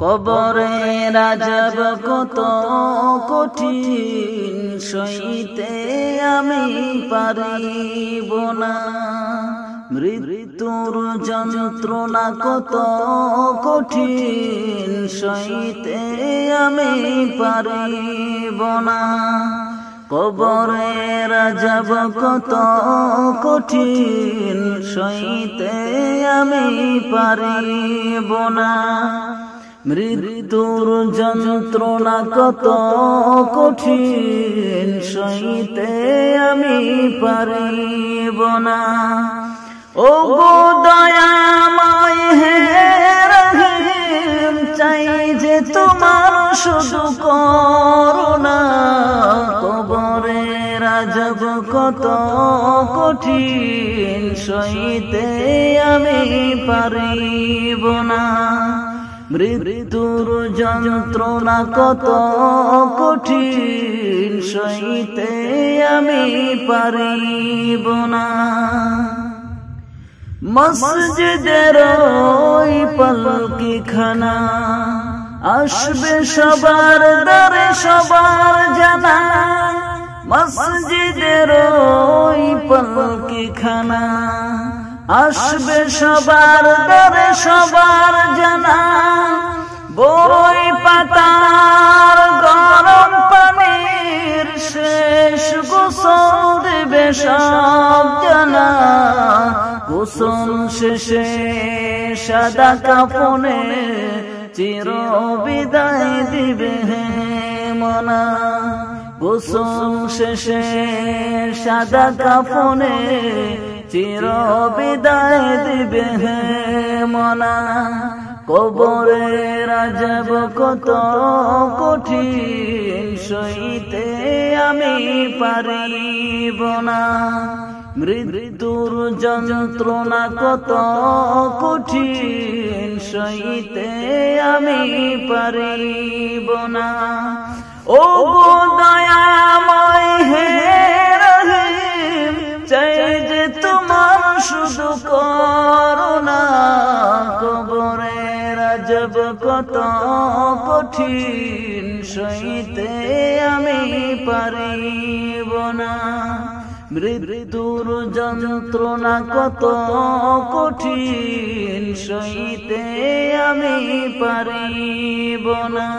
কবরে আযাব কত কঠিন সইতে আমি পারিব না। মৃত্যুর যন্ত্রণা কত কঠিন সইতে আমি পারিব না। কবরে আযাব কত কঠিন সইতে আমি পারিব না। মৃত্যুর যন্ত্রণা কত কঠিন সইতে আমি পারিব না। ও গো দয়াময় হে রহিম, চাই যে তোমার শুধু করুণা। কবরের আযাব কত কঠিন সইতে আমি পারিব না। মৃত্যুর যন্ত্রণা কত কঠিন সইতে আমি পারিব না। মসজিদের ওই পালকিখানা আসবে সবার দ্বারে সবার জানা। মসজিদের ওই পালকিখানা আসবে সবার দ্বারে সবার জানা। বই পাতার গরম পানির শেষ গোসল দেবে সব জানা। গোসল শেষে সাদা কাফনে চির বিদায় দিবে মনা। গোসল শেষে সাদা কাফনে চির বিদায় দিবে মনা। কবরের আযাব কত কঠিন সইতে আমি পারিব না। মৃত্যুর যন্ত্রণা কত কঠিন সইতে আমি পারিব না। ও গো দয়াময় হে রহিম, চাই যে তোমার শুধু করুণা। কবরের আযাব কত কঠিন সইতে আমি পারিব না। মৃত্যুর যন্ত্রণা কত কঠিন সইতে আমি পারিব না।